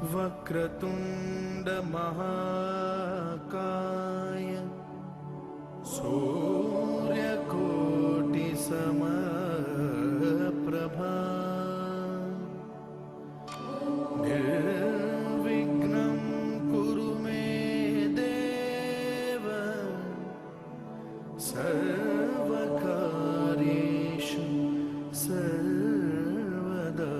वक्रतुंड महाकाय सूर्यकोटि समप्रभा निर्विघ्नं कुरु मे देव सर्वकार्येषु सर्वदा।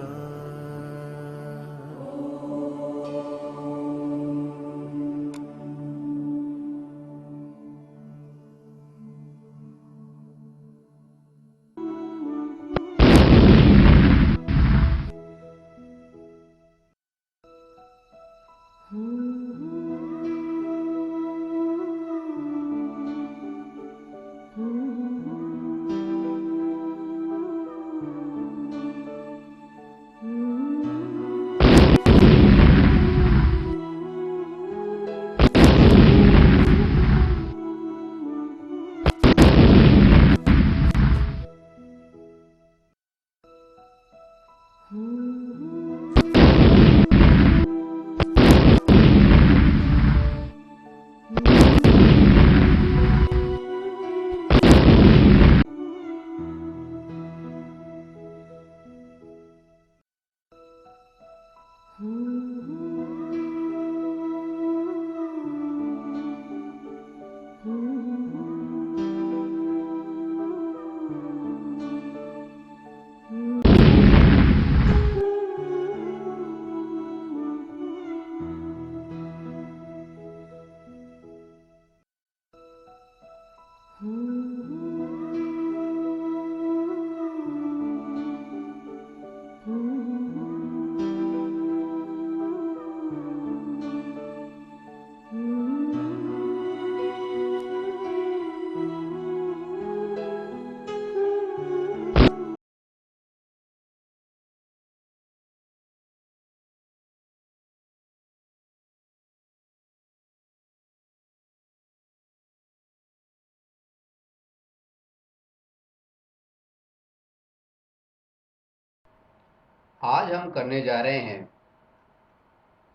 आज हम करने जा रहे हैं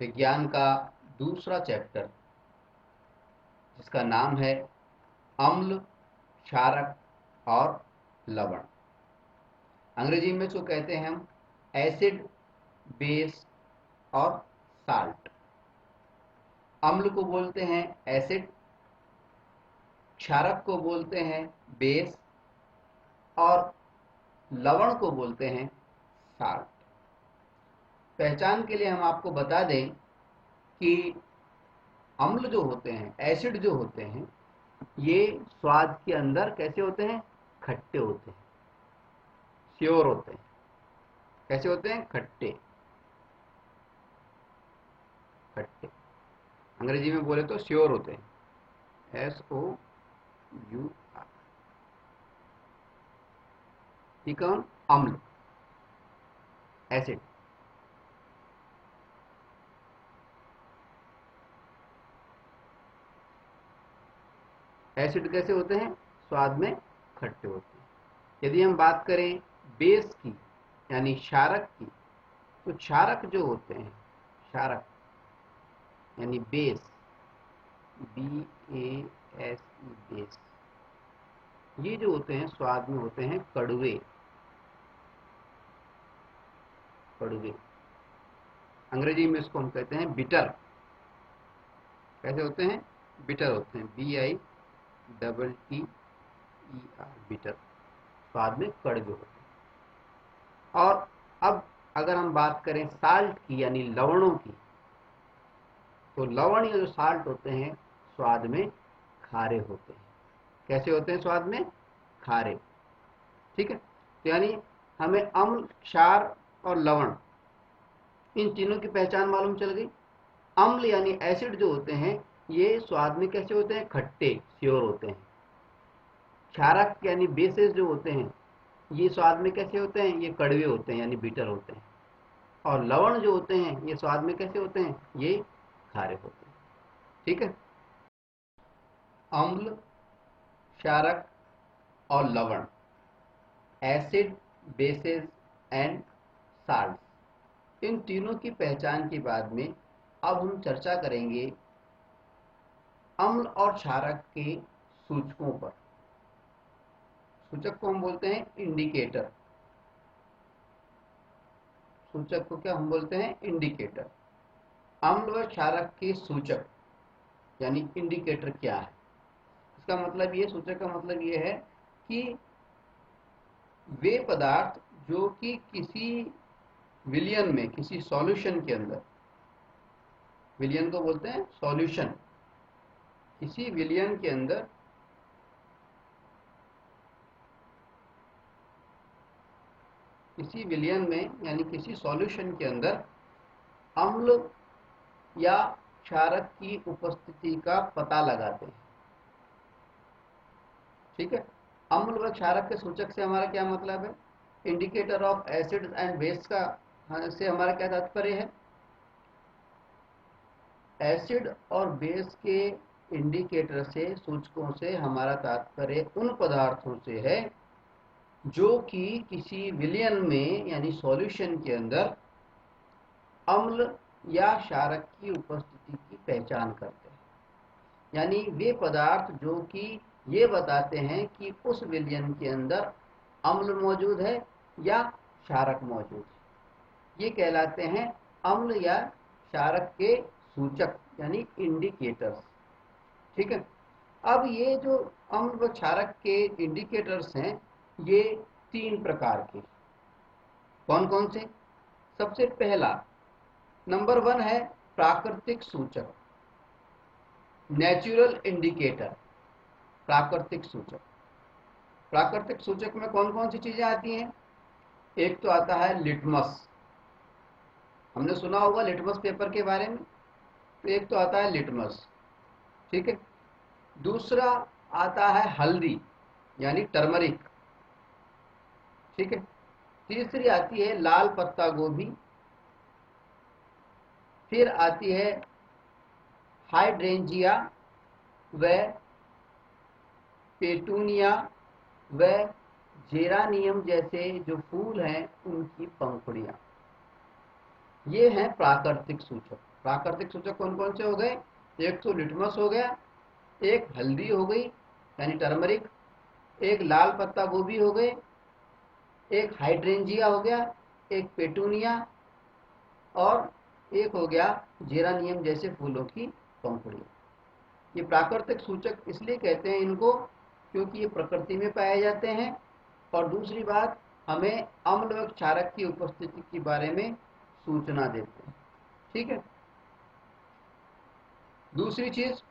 विज्ञान का दूसरा चैप्टर, जिसका नाम है अम्ल, क्षारक और लवण। अंग्रेजी में जो कहते हैं हम एसिड, बेस और साल्ट। अम्ल को बोलते हैं एसिड, क्षारक को बोलते हैं बेस और लवण को बोलते हैं साल्ट। पहचान के लिए हम आपको बता दें कि अम्ल जो होते हैं, एसिड जो होते हैं, ये स्वाद के अंदर कैसे होते हैं? खट्टे होते हैं, श्योर होते हैं। कैसे होते हैं? खट्टे। खट्टे अंग्रेजी में बोले तो श्योर होते हैं, SOUR। ठीक है, अम्ल, एसिड। एसिड कैसे होते हैं? स्वाद में खट्टे होते हैं। यदि हम बात करें बेस की, यानी क्षारक की, तो क्षारक जो होते हैं, क्षारक यानी बेस, BASE, बेस, ये जो होते हैं स्वाद में होते हैं कड़वे। कड़वे अंग्रेजी में इसको हम कहते हैं बिटर। कैसे होते हैं? बिटर होते हैं, BITTER, बिटर। स्वाद में कड़वे होते हैं। और अब अगर हम बात करें साल्ट की, यानी लवणों की, तो लवण या जो साल्ट होते हैं स्वाद में खारे होते हैं। कैसे होते हैं? स्वाद में खारे। ठीक है, तो यानी हमें अम्ल, क्षार और लवण, इन तीनों की पहचान मालूम चल गई। अम्ल यानी एसिड जो होते हैं, ये स्वाद में कैसे होते हैं? खट्टे, श्योर होते हैं। क्षारक यानी बेसेस जो होते हैं, ये स्वाद में कैसे होते हैं? ये कड़वे होते हैं, यानी बीटर होते हैं। और लवण जो होते हैं, ये स्वाद में कैसे होते हैं? ये खारे होते हैं। ठीक है, अम्ल, क्षारक और लवण, एसिड, बेसेस एंड साल्ट, इन तीनों की पहचान के बाद में अब हम चर्चा करेंगे अम्ल और क्षारक के सूचकों पर। सूचक को हम बोलते हैं इंडिकेटर। सूचक को क्या हम बोलते हैं? इंडिकेटर। अम्ल व क्षारक के सूचक यानी इंडिकेटर क्या है? इसका मतलब ये, सूचक का मतलब ये है कि वे पदार्थ जो कि किसी विलयन में, किसी सॉल्यूशन के अंदर, विलयन को बोलते हैं सॉल्यूशन, किसी विलयन के अंदर किसी विलयन में यानी किसी सॉल्यूशन के अंदर अम्ल या क्षारक की उपस्थिति का पता लगाते हैं। ठीक है। अम्ल व क्षारक के सूचक से हमारा क्या मतलब है? Indicator of acid and base का से हमारा क्या तात्पर्य है? एसिड और बेस के इंडिकेटर से, सूचकों से हमारा तात्पर्य उन पदार्थों से है जो कि किसी विलयन में यानी सॉल्यूशन के अंदर अम्ल या क्षारक की उपस्थिति की पहचान करते हैं। यानी वे पदार्थ जो कि ये बताते हैं कि उस विलयन के अंदर अम्ल मौजूद है या क्षारक मौजूद है, ये कहलाते हैं अम्ल या क्षारक के सूचक यानी इंडिकेटर्स। ठीक है। अब ये जो अम्ल व क्षारक के इंडिकेटर्स हैं, ये 3 प्रकार के। कौन कौन से? सबसे पहला, नंबर 1 है प्राकृतिक सूचक, नेचुरल इंडिकेटर। प्राकृतिक सूचक, प्राकृतिक सूचक में कौन कौन सी चीजें आती हैं? एक तो आता है लिटमस, हमने सुना होगा लिटमस पेपर के बारे में। तो एक तो आता है लिटमस, ठीक है। दूसरा आता है हल्दी यानी टर्मरिक, ठीक है। तीसरी आती है लाल पत्ता गोभी। फिर आती है हाइड्रेंजिया व पेटूनिया व जेरानियम जैसे जो फूल हैं उनकी पंखुड़ियां। ये हैं प्राकृतिक सूचक। प्राकृतिक सूचक कौन कौन से हो गए? एक तो लिटमस हो गया, एक हल्दी हो गई यानी टर्मरिक, एक लाल पत्ता गोभी हो गए, एक हाइड्रेंजिया हो गया, एक पेटूनिया, और एक हो गया जेरानियम जैसे फूलों की पंखुड़ियां। ये प्राकृतिक सूचक इसलिए कहते हैं इनको क्योंकि ये प्रकृति में पाए जाते हैं, और दूसरी बात, हमें अम्ल व क्षारक की उपस्थिति के बारे में सूचना देते हैं। ठीक है। दूसरी चीज,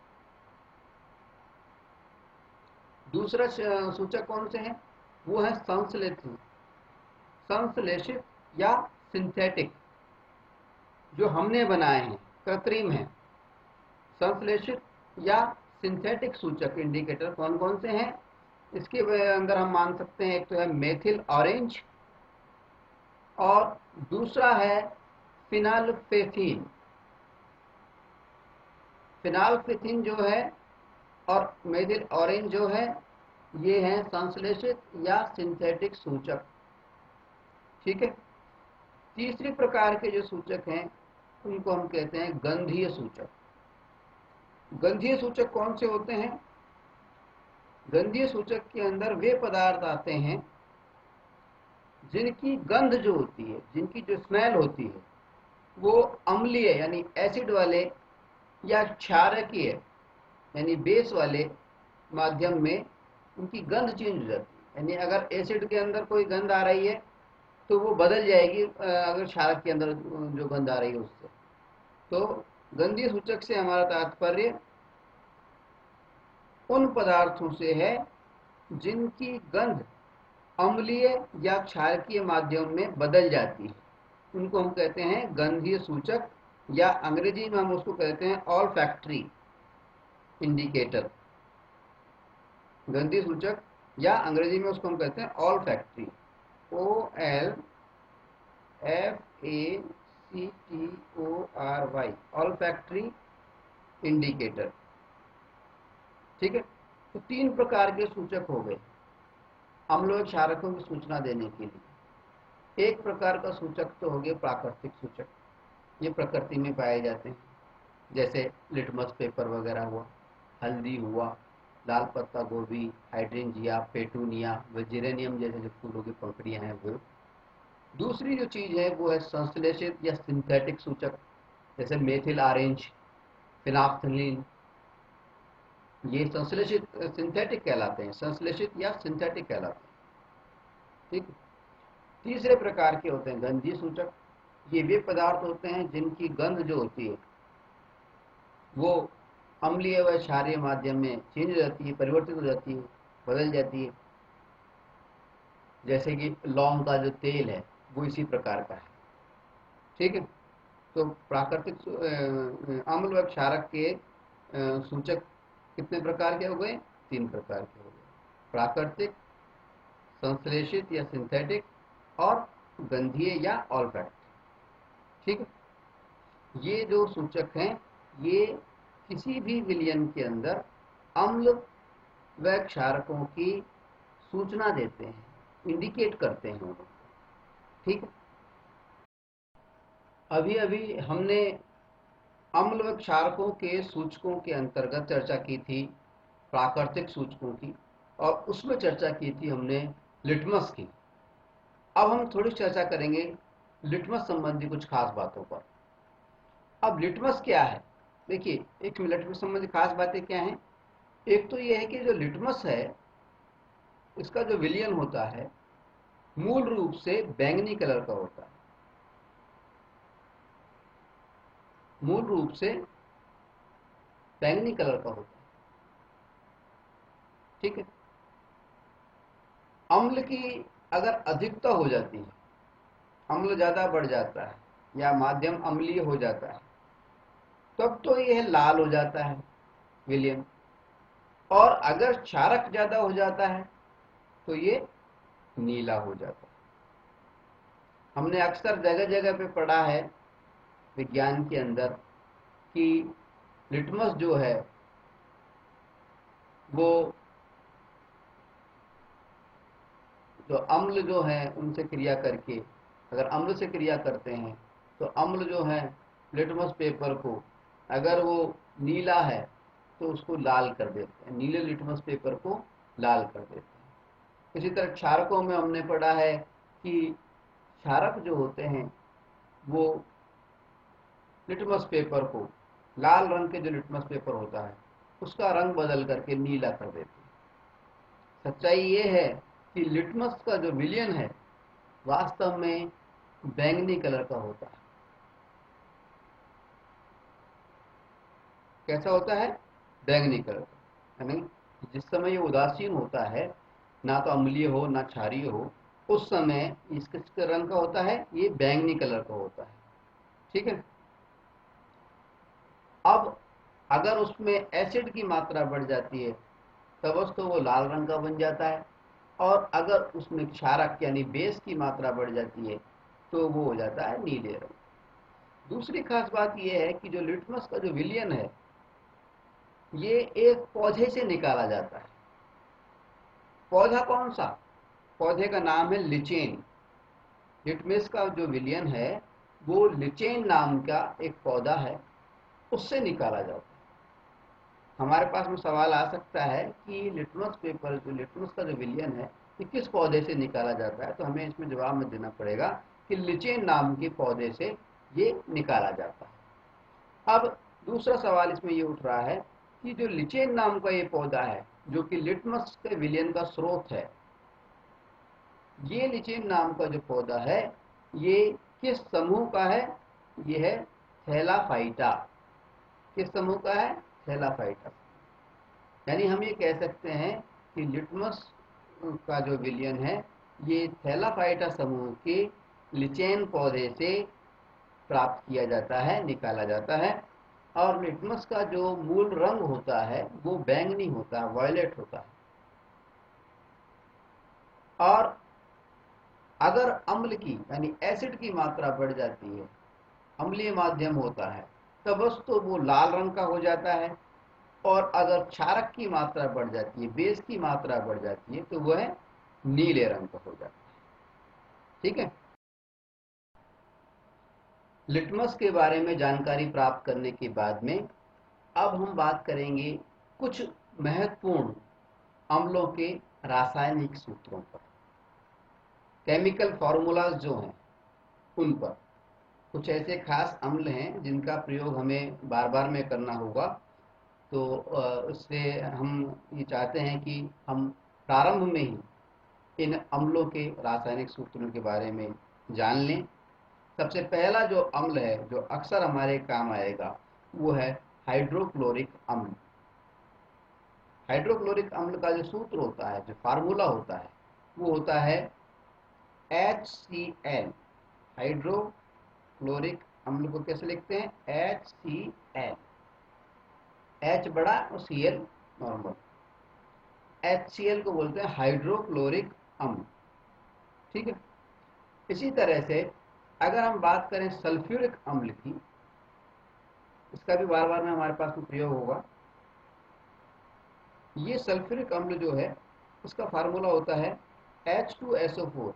दूसरा सूचक कौन से हैं? वो है संश्लेषित, संश्लेषित या सिंथेटिक, जो हमने बनाए हैं, कृत्रिम हैं। संश्लेषित या सिंथेटिक सूचक इंडिकेटर कौन कौन से हैं? इसके अंदर हम मान सकते हैं, एक तो है मेथिल ऑरेंज, और दूसरा है फिनाल्फेथिन। फिनाल्फेथिन जो है और मेथिल ऑरेंज जो है, ये हैं संश्लेषित या सिंथेटिक सूचक। ठीक है। तीसरी प्रकार के जो सूचक हैं उनको हम कहते हैं गंधीय सूचक। गंधीय सूचक कौन से होते हैं? गंधीय सूचक के अंदर वे पदार्थ आते हैं जिनकी गंध जो होती है, जिनकी जो स्मेल होती है, वो अम्लीय यानी एसिड वाले या क्षारकीय यानी बेस वाले माध्यम में उनकी गंध चेंज हो जाती है। यानी अगर एसिड के अंदर कोई गंध आ रही है तो वो बदल जाएगी अगर क्षारक के अंदर जो गंध आ रही है उससे। तो गंधीय सूचक से हमारा तात्पर्य उन पदार्थों से है जिनकी गंध अम्लीय या क्षारकीय माध्यम में बदल जाती है, उनको हम कहते हैं गंधीय सूचक, या अंग्रेजी में हम उसको कहते हैं ऑल्फैक्टरी इंडिकेटर। गंधीय सूचक या अंग्रेजी में उसको हम कहते हैं ऑल्फैक्टरी, OLFACTORY, ऑल्फैक्टरी इंडिकेटर। ठीक है। तो 3 प्रकार के सूचक हो गए अम्ल व क्षारकों की सूचना देने के लिए। एक प्रकार का सूचक तो हो गया प्राकृतिक सूचक, ये प्रकृति में पाए जाते हैं, जैसे लिटमस पेपर वगैरह हुआ, हल्दी हुआ, लाल पत्ता गोभी, हाइड्रेंजिया, पेटूनिया, वेजिरेनियम जैसे जो फूलों की पंखुड़ियां हैं वो। दूसरी जो चीज़ है वो है संश्लेषित या सिंथेटिक सूचक, जैसे मेथिल ऑरेंज, फिनाफ्थलीन, ये संश्लेषित सिंथेटिक कहलाते हैं, संश्लेषित या सिंथेटिक कहलाते हैं। ठीक। तीसरे प्रकार के होते हैं गंधीय सूचक, ये वे पदार्थ होते हैं जिनकी गंध जो होती है वो अम्लीय व क्षारीय माध्यम में चेंज हो जाती है, परिवर्तित हो जाती है, बदल जाती है। जैसे कि लौंग का जो तेल है वो इसी प्रकार का है। ठीक है। तो प्राकृतिक अम्ल व क्षारक के सूचक कितने प्रकार के हो गए? 3 प्रकार के हो गए, प्राकृतिक, संश्लेषित या सिंथेटिक, और गंधीय या ऑल्फैक्ट। ठीक है। ये जो सूचक हैं ये किसी भी विलयन के अंदर अम्ल व क्षारकों की सूचना देते हैं, इंडिकेट करते हैं उनको। ठीक है। अभी अभी हमने अम्ल व क्षारकों के सूचकों के अंतर्गत चर्चा की थी प्राकृतिक सूचकों की, और उसमें चर्चा की थी हमने लिटमस की। अब हम थोड़ी चर्चा करेंगे लिटमस संबंधी कुछ खास बातों पर। अब लिटमस क्या है? देखिए, एक लिटमस संबंधी खास बातें क्या हैं। एक तो यह है कि जो लिटमस है इसका जो विलयन होता है मूल रूप से बैंगनी कलर का होता है, मूल रूप से बैंगनी कलर का होता है। ठीक है। अम्ल की अगर अधिकता हो जाती है, अम्ल ज्यादा बढ़ जाता है या माध्यम अम्लीय हो जाता है, तब तो यह लाल हो जाता है विलयन, और अगर क्षारक ज्यादा हो जाता है तो ये नीला हो जाता है। हमने अक्सर जगह जगह पे पढ़ा है विज्ञान के अंदर कि लिटमस जो है वो जो अम्ल जो है उनसे क्रिया करके, अगर अम्ल से क्रिया करते हैं तो अम्ल जो है लिटमस पेपर को, अगर वो नीला है तो उसको लाल कर देते हैं, नीले लिटमस पेपर को लाल कर देते हैं। इसी तरह क्षारकों में हमने पढ़ा है कि क्षारक जो होते हैं वो लिटमस पेपर को, लाल रंग के जो लिटमस पेपर होता है उसका रंग बदल करके नीला कर देते हैं। सच्चाई ये है कि लिटमस का जो विलयन है वास्तव में बैंगनी कलर का होता है। कैसा होता है? बैंगनी कलर का। यानी जिस समय ये उदासीन होता है, ना तो अम्लीय हो ना क्षारीय हो, उस समय इसके रंग का होता है, ये बैंगनी कलर का होता है। ठीक है। अब अगर उसमें एसिड की मात्रा बढ़ जाती है तब तो वो लाल रंग का बन जाता है, और अगर उसमें क्षारक यानी बेस की मात्रा बढ़ जाती है तो वो हो जाता है नीले रंग। दूसरी खास बात यह है कि जो लिटमस का जो विलयन है ये एक पौधे से निकाला जाता है। पौधा कौन सा? पौधे का नाम है लिचेन। लिटमस का जो विलयन है वो लिचेन नाम का एक पौधा है, उससे निकाला जाता है। हमारे पास में सवाल आ सकता है कि लिटमस पेपर, जो लिटमस का जो विलयन है ये किस पौधे से निकाला जाता है, तो हमें इसमें जवाब में देना पड़ेगा कि लिचेन नाम के पौधे से ये निकाला जाता है। अब दूसरा सवाल इसमें ये उठ रहा है कि जो लिचेन नाम का ये पौधा है जो कि लिटमस के विलयन का स्रोत है, ये लिचेन नाम का जो पौधा है ये किस समूह का है? ये है थैलाफाइटा। किस समूह का है? थैलाफाइटा। यानी हम ये कह सकते हैं कि लिटमस का जो विलयन है ये थैलाफाइटा समूह के लिचेन पौधे से प्राप्त किया जाता है, निकाला जाता है। और लिटमस का जो मूल रंग होता है वो बैंगनी होता है, वायलेट होता है। और अगर अम्ल की यानी एसिड की मात्रा बढ़ जाती है, अम्लीय माध्यम होता है, तब बस तो वो लाल रंग का हो जाता है, और अगर क्षारक की मात्रा बढ़ जाती है, बेस की मात्रा बढ़ जाती है, तो वह नीले रंग का हो जाता है। ठीक है। लिटमस के बारे में जानकारी प्राप्त करने के बाद में अब हम बात करेंगे कुछ महत्वपूर्ण अम्लों के रासायनिक सूत्रों पर, केमिकल फॉर्मूलाज जो हैं उन पर। कुछ ऐसे खास अम्ल हैं जिनका प्रयोग हमें बार बार में करना होगा, तो उससे हम ये चाहते हैं कि हम प्रारंभ में ही इन अम्लों के रासायनिक सूत्रों के बारे में जान लें। सबसे पहला जो अम्ल है जो अक्सर हमारे काम आएगा वो है हाइड्रोक्लोरिक अम्ल। हाइड्रोक्लोरिक अम्ल का जो सूत्र होता है, जो फार्मूला होता है, वो होता है HCl। हाइड्रोक्लोरिक अम्ल को कैसे लिखते हैं? HCl, H बड़ा और Cl नॉर्मल। HCl को बोलते हैं हाइड्रोक्लोरिक अम्ल। ठीक है। इसी तरह से अगर हम बात करें सल्फ्यूरिक अम्ल की, इसका भी बार बार में हमारे पास में प्रयोग होगा। ये सल्फ्यूरिक अम्ल जो है इसका फार्मूला होता है H2SO4।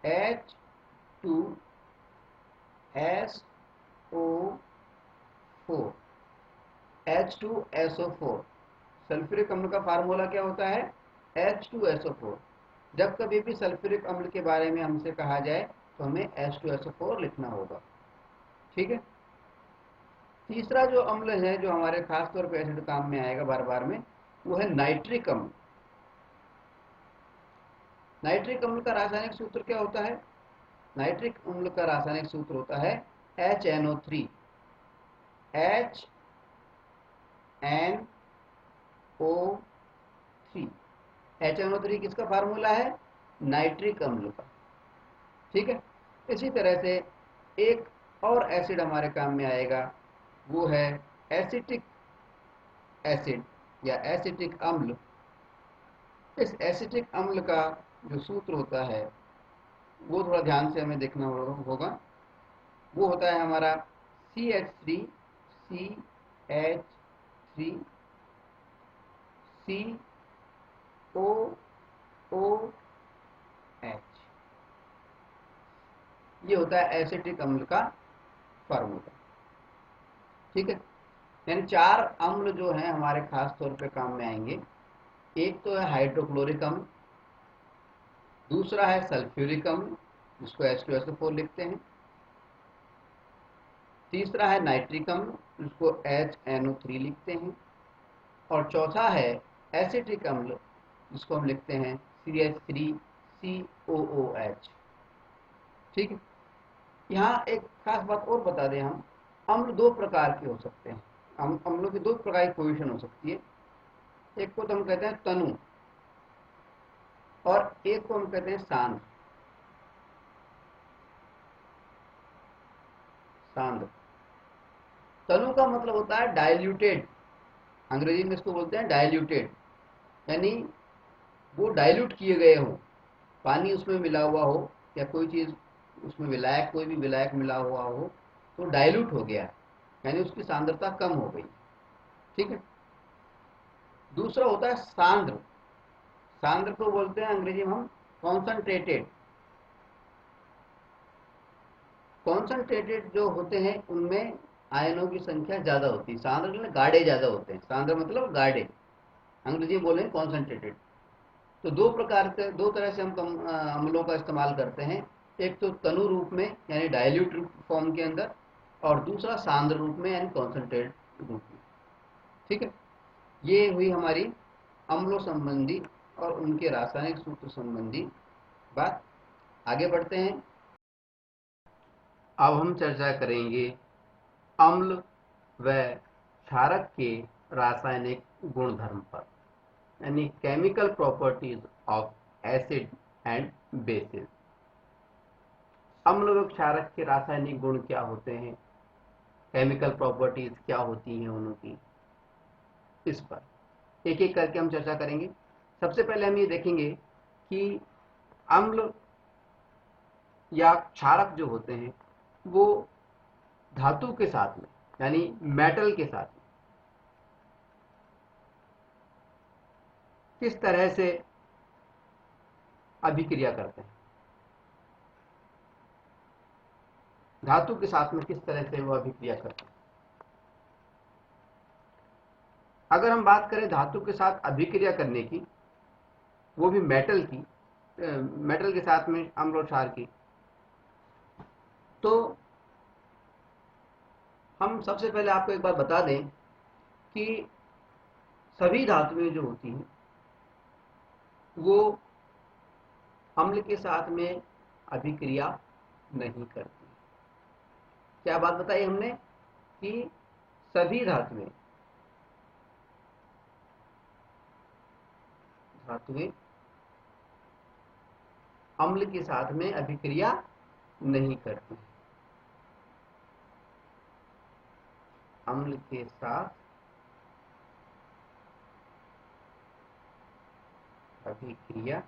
H2SO4, H2SO4 सल्फ्यूरिक अम्ल का फार्मूला क्या होता है? H2SO4। जब कभी भी सल्फ्यूरिक अम्ल के बारे में हमसे कहा जाए तो हमें H2SO4 लिखना होगा। ठीक है। तीसरा जो अम्ल है जो हमारे खास तौर पर एसिड काम में आएगा बार बार में, वो है नाइट्रिक अम्ल। नाइट्रिक अम्ल का रासायनिक सूत्र क्या होता है? नाइट्रिक अम्ल का रासायनिक सूत्र होता है HNO3। HNO3। HNO3 किसका फार्मूला है? नाइट्रिक अम्ल का। ठीक है। इसी तरह से एक और एसिड हमारे काम में आएगा, वो है एसिटिक एसिड या एसिटिक अम्ल। इस एसिटिक अम्ल का जो सूत्र होता है वो थोड़ा ध्यान से हमें देखना होगा। वो होता है हमारा CH3CH3COOH। ये होता है एसिटिक अम्ल का फार्मूला। ठीक है। यानी चार अम्ल जो हैं हमारे खास तौर पे काम में आएंगे। एक तो है हाइड्रोक्लोरिक अम्ल, दूसरा है सल्फ्यूरिक अम्ल जिसको H2SO4 लिखते हैं, तीसरा है नाइट्रिक अम्ल जिसको HNO3 लिखते हैं, और चौथा है एसिटिक अम्ल जिसको हम लिखते हैं CH3COOH। ठीक है। यहाँ एक खास बात और बता दें, हम अम्ल दो प्रकार के हो सकते हैं। अम्लों की दो प्रकार की पोजीशन हो सकती है। एक को तो हम कहते हैं तनु और एक को हम कहते हैं सांद्र। सांद्र तनु का मतलब होता है डाइल्यूटेड, अंग्रेजी में इसको बोलते हैं डाइल्यूटेड, यानी वो डाइल्यूट किए गए हो, पानी उसमें मिला हुआ हो या कोई चीज उसमें विलायक, कोई भी विलायक मिला हुआ हो तो डाइल्यूट हो गया, यानी उसकी सांद्रता कम हो गई। ठीक है। दूसरा होता है सांद्र। सांद्र को बोलते हैं अंग्रेजी में हम कॉन्सनट्रेटेड। कॉन्सनट्रेटेड जो होते हैं उनमें आयनों की संख्या ज्यादा होती है, सांद्र में गाढ़े ज्यादा होते हैं। सांद्र मतलब गाढ़े, अंग्रेजी बोले कॉन्सनट्रेटेड। तो दो प्रकार से, दो तरह से हम अम्लों का इस्तेमाल करते हैं। एक तो तनु रूप में यानी डाइल्यूट फॉर्म के अंदर, और दूसरा सांद्र रूप में यानी कॉन्सनट्रेट रूप में। ठीक है। ये हुई हमारी अम्लों संबंधी और उनके रासायनिक सूत्र संबंधी बात। आगे बढ़ते हैं। अब हम चर्चा करेंगे अम्ल व क्षारक के रासायनिक गुणधर्म पर, यानी chemical properties of acid and bases. अम्ल व क्षारक के रासायनिक गुण क्या होते हैं, केमिकल प्रॉपर्टीज क्या होती हैं उनकी, इस पर एक एक करके हम चर्चा करेंगे। सबसे पहले हम ये देखेंगे कि अम्ल या क्षारक जो होते हैं वो धातु के साथ में यानी मेटल के साथ में किस तरह से अभिक्रिया करते हैं। धातु के साथ में किस तरह से वो अभिक्रिया करते हैं। अगर हम बात करें धातु के साथ अभिक्रिया करने की, वो भी मेटल की, मेटल के साथ में अम्ल और क्षार की, तो हम सबसे पहले आपको एक बार बता दें कि सभी धातुएं जो होती हैं वो अम्ल के साथ में अभिक्रिया नहीं करती। क्या बात बताई हमने कि सभी धातुएं अम्ल के साथ में अभिक्रिया नहीं करती। अम्ल के साथ अभिक्रिया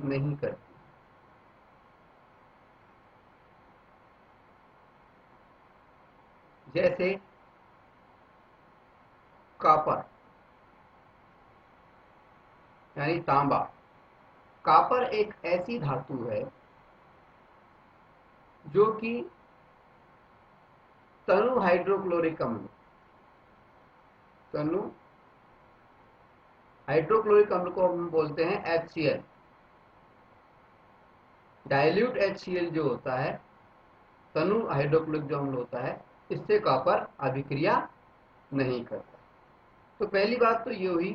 नहीं करती। जैसे कॉपर यानी तांबा। कॉपर एक ऐसी धातु है जो कि तनु हाइड्रोक्लोरिक अम्ल, तनु हाइड्रोक्लोरिक अम्ल को हम बोलते हैं HCl। डाइल्यूट HCl जो होता है, तनु हाइड्रोक्लोरिक जो अम्ल होता है, इससे कॉपर अभिक्रिया नहीं करता। तो पहली बात तो ये हुई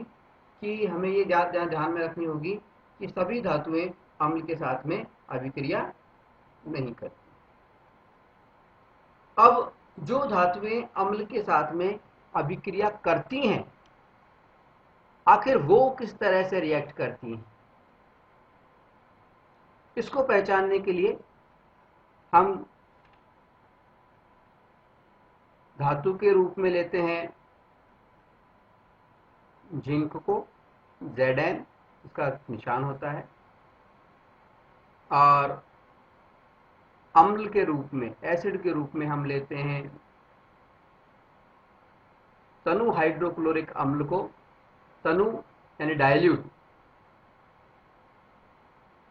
कि हमें ये ध्यान में रखनी होगी कि सभी धातुएं अम्ल के साथ में अभिक्रिया नहीं करती। अब जो धातुएं अम्ल के साथ में अभिक्रिया करती हैं, आखिर वो किस तरह से रिएक्ट करती हैं, इसको पहचानने के लिए हम धातु के रूप में लेते हैं जिंक को, Zn इसका निशान होता है, और अम्ल के रूप में, एसिड के रूप में हम लेते हैं तनु हाइड्रोक्लोरिक अम्ल को, तनु यानी डाइल्यूट,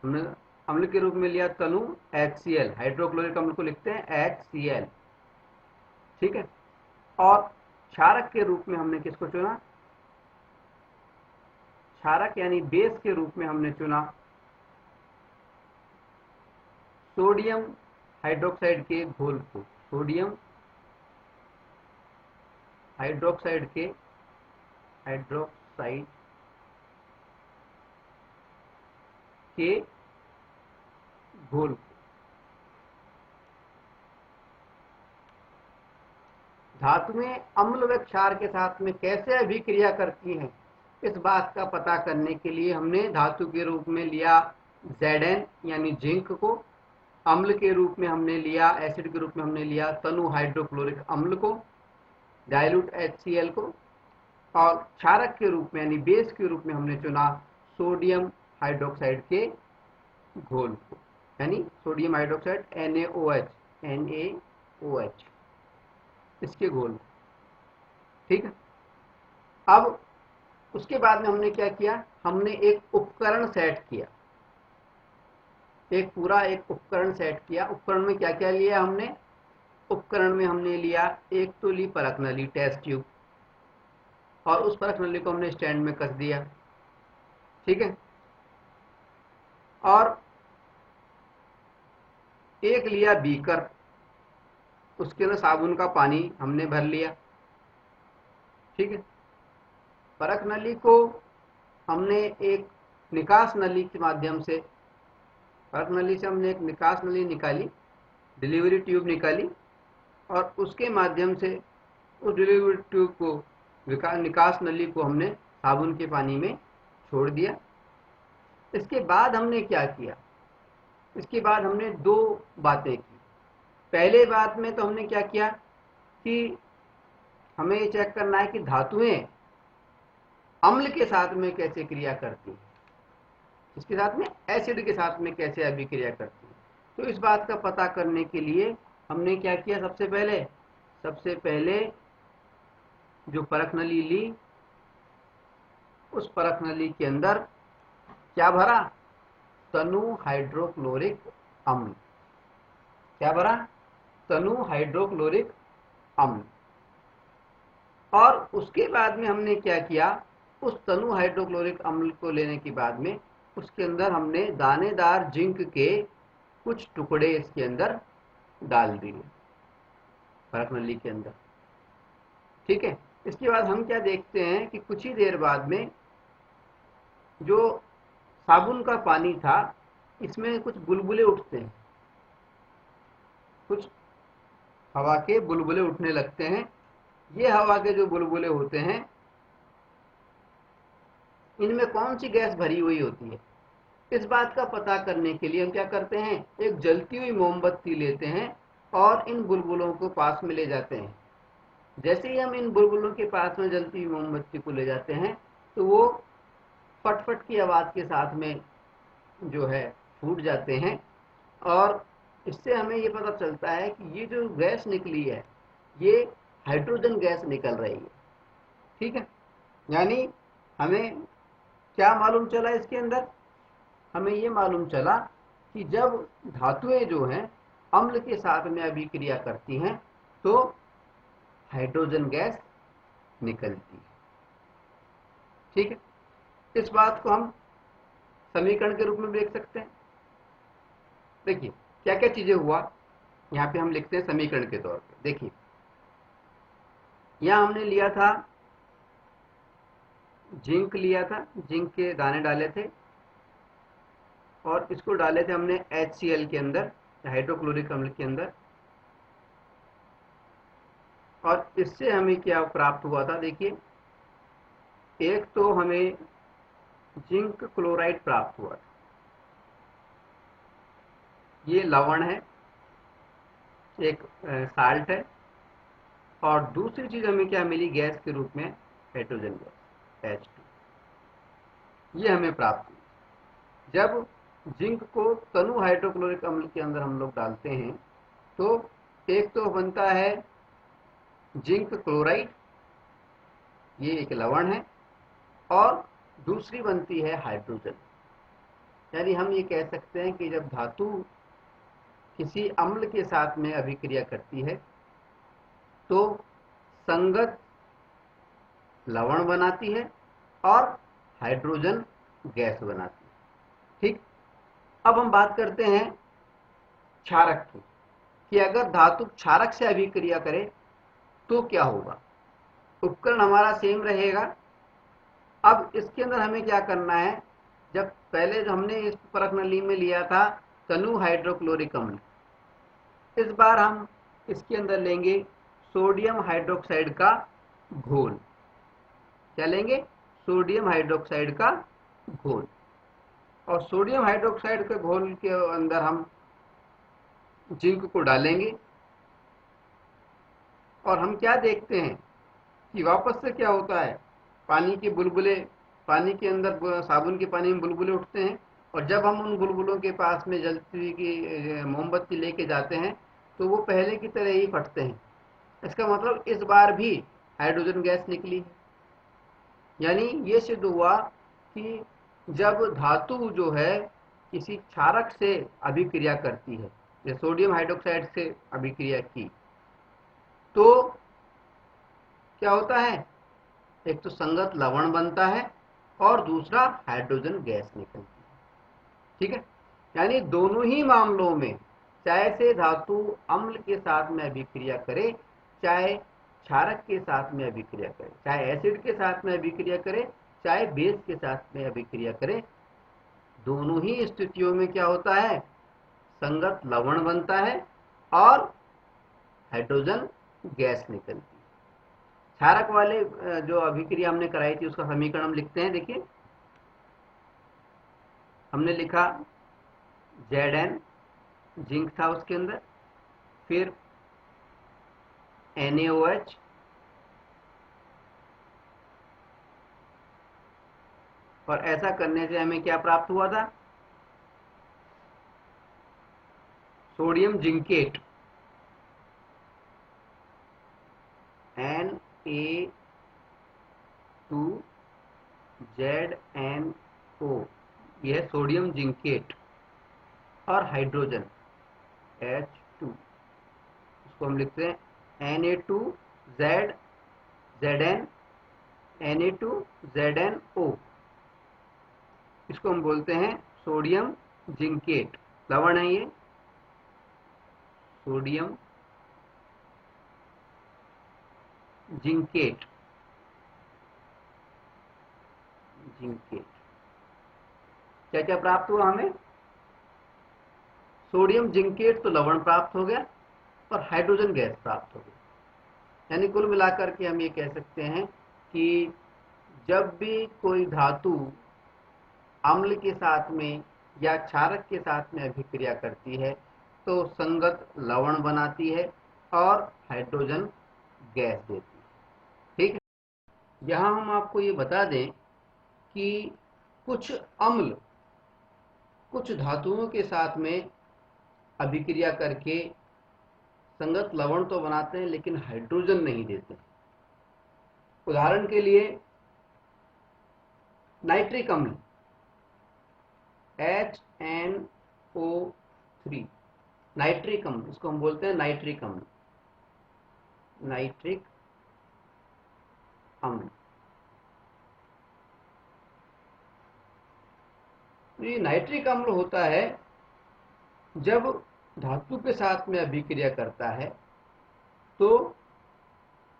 हमने अम्ल के रूप में लिया तनु HCl, हाइड्रोक्लोरिक अम्ल को लिखते हैं HCl, ठीक है। और क्षारक के रूप में हमने किसको चुना, क्षारक यानी बेस के रूप में हमने चुना सोडियम हाइड्रोक्साइड के घोल को, सोडियम हाइड्रोक्साइड के घोल को। धातुएं अम्ल व क्षार के साथ में कैसे अभिक्रिया करती हैं, इस बात का पता करने के लिए हमने धातु के रूप में लिया Zn यानी जिंक को, अम्ल के रूप में हमने लिया, एसिड के रूप में हमने लिया तनु हाइड्रोक्लोरिक अम्ल को, डाइल्यूट HCl को, और क्षारक के रूप में यानी बेस के रूप में हमने चुना सोडियम हाइड्रोक्साइड के घोल को, यानी सोडियम हाइड्रोक्साइड NaOH इसके घोल, ठीक है। अब उसके बाद में हमने क्या किया, हमने एक उपकरण सेट किया, एक उपकरण सेट किया। उपकरण में क्या क्या लिया हमने, उपकरण में हमने लिया एक तो ली परख नली, टेस्ट ट्यूब, और उस परख नली को हमने स्टैंड में कस दिया, ठीक है। और एक लिया बीकर, उसके अंदर साबुन का पानी हमने भर लिया, ठीक है। परख नली को हमने एक निकास नली के माध्यम से, परख नली से हमने एक निकास नली निकाली, डिलीवरी ट्यूब निकाली, और उसके माध्यम से उस डिलीवरी ट्यूब को, निकास नली को हमने साबुन के पानी में छोड़ दिया। इसके बाद हमने क्या किया, इसके बाद हमने दो बातें की। पहले बात में तो हमने क्या किया कि हमें ये चेक करना है कि धातुएं अम्ल के साथ में कैसे क्रिया करती हैं, इसके साथ में एसिड के साथ में कैसे अभिक्रिया करती हैं। तो इस बात का पता करने के लिए हमने क्या किया, सबसे पहले जो परख नली ली, उस परख नली के अंदर क्या भरा, तनु हाइड्रोक्लोरिक अम्ल। क्या बना? तनु हाइड्रोक्लोरिक अम्ल। और उसके बाद में हमने क्या किया, उस तनु हाइड्रोक्लोरिक अम्ल को लेने के बाद में उसके अंदर हमने दानेदार जिंक के कुछ टुकड़े इसके अंदर डाल दिए परख नली के अंदर। ठीक है। इसके बाद हम क्या देखते हैं कि कुछ ही देर बाद में जो साबुन का पानी था इसमें कुछ बुलबुले उठते हैं, कुछ हवा के बुलबुले उठने लगते हैं। ये हवा के जो बुलबुले होते हैं इनमें कौन सी गैस भरी हुई होती है, इस बात का पता करने के लिए हम क्या करते हैं, एक जलती हुई मोमबत्ती लेते हैं और इन बुलबुलों को पास में ले जाते हैं। जैसे ही हम इन बुलबुलों के पास में जलती हुई मोमबत्ती को ले जाते हैं तो वो फटफट की आवाज़ के साथ में जो है फूट जाते हैं। और इससे हमें ये पता चलता है कि ये जो गैस निकली है ये हाइड्रोजन गैस निकल रही है। ठीक है। यानी हमें क्या मालूम चला इसके अंदर, हमें ये मालूम चला कि जब धातुएं जो हैं अम्ल के साथ में अभिक्रिया करती हैं तो हाइड्रोजन गैस निकलती है। ठीक है। इस बात को हम समीकरण के रूप में देख सकते हैं। देखिए क्या क्या चीजें हुआ, यहाँ पे हम लिखते हैं समीकरण के तौर पे। देखिए यहाँ हमने लिया था जिंक, लिया था जिंक के दाने डाले थे और इसको डाले थे हमने HCl के अंदर, हाइड्रोक्लोरिक अम्ल के अंदर। और इससे हमें क्या प्राप्त हुआ था, देखिए एक तो हमें जिंक क्लोराइड प्राप्त हुआ था, ये लवण है, एक साल्ट है। और दूसरी चीज हमें क्या मिली गैस के रूप में, हाइड्रोजन गैस H2, ये हमें प्राप्त हुई। जब जिंक को तनु हाइड्रोक्लोरिक अम्ल के अंदर हम लोग डालते हैं तो एक तो बनता है जिंक क्लोराइड, ये एक लवण है, और दूसरी बनती है हाइड्रोजन। यानी हम ये कह सकते हैं कि जब धातु किसी अम्ल के साथ में अभिक्रिया करती है तो संगत लवण बनाती है और हाइड्रोजन गैस बनाती है। ठीक। अब हम बात करते हैं क्षारक की, कि अगर धातु क्षारक से अभिक्रिया करे तो क्या होगा। उपकरण हमारा सेम रहेगा। अब इसके अंदर हमें क्या करना है, जब पहले जो हमने इस परख नली में लिया था तनु हाइड्रोक्लोरिक अम्ल, इस बार हम इसके अंदर लेंगे सोडियम हाइड्रोक्साइड का घोल। क्या लेंगे, सोडियम हाइड्रोक्साइड का घोल। और सोडियम हाइड्रोक्साइड के घोल के अंदर हम जिंक को डालेंगे और हम क्या देखते हैं कि वापस से क्या होता है, पानी के बुलबुले, पानी के अंदर साबुन के पानी में बुलबुले उठते हैं और जब हम उन बुलबुलों के पास में जलती हुई की मोमबत्ती लेके जाते हैं तो वो पहले की तरह ही फटते हैं। इसका मतलब इस बार भी हाइड्रोजन गैस निकली है। यानी ये सिद्ध हुआ कि जब धातु जो है किसी क्षारक से अभिक्रिया करती है, जैसे सोडियम हाइड्रोक्साइड से अभिक्रिया की, तो क्या होता है, एक तो संगत लवण बनता है और दूसरा हाइड्रोजन गैस निकलती है। ठीक है। यानी दोनों ही मामलों में, चाहे से धातु अम्ल के साथ में अभिक्रिया करे, चाहे क्षारक के साथ में अभिक्रिया करे, चाहे एसिड के साथ में अभिक्रिया करे, चाहे बेस के साथ में अभिक्रिया करे, दोनों ही स्थितियों में क्या होता है, संगत लवण बनता है और हाइड्रोजन गैस निकलती है। क्षारक वाले जो अभिक्रिया हमने कराई थी उसका समीकरण हम लिखते हैं। देखिए हमने लिखा Zn, जिंक था उसके अंदर, फिर NaOH, और ऐसा करने से हमें क्या प्राप्त हुआ था, सोडियम जिंकेट Na2ZnO, ये है सोडियम जिंकेट और हाइड्रोजन H2, इसको हम लिखते हैं Na2Z Zn Na2ZnO, इसको हम बोलते हैं सोडियम जिंकेट। लवण है ये, सोडियम जिंकेट। जिंकेट क्या क्या प्राप्त हुआ हमें? सोडियम जिंकेट तो लवण प्राप्त हो गया और हाइड्रोजन गैस प्राप्त हो गई। यानी कुल मिलाकर के हम ये कह सकते हैं कि जब भी कोई धातु अम्ल के साथ में या क्षारक के साथ में अभिक्रिया करती है तो संगत लवण बनाती है और हाइड्रोजन गैस देती है। ठीक है, यहाँ हम आपको ये बता दें कि कुछ अम्ल कुछ धातुओं के साथ में अभिक्रिया करके संगत लवण तो बनाते हैं लेकिन हाइड्रोजन नहीं देते। उदाहरण के लिए नाइट्रिक अम्ल HNO3, नाइट्रिक अम्ल, इसको हम बोलते हैं नाइट्रिक अम्ल। नाइट्रिक अम्ल, ये नाइट्रिक अम्ल होता है जब धातु के साथ में अभिक्रिया करता है तो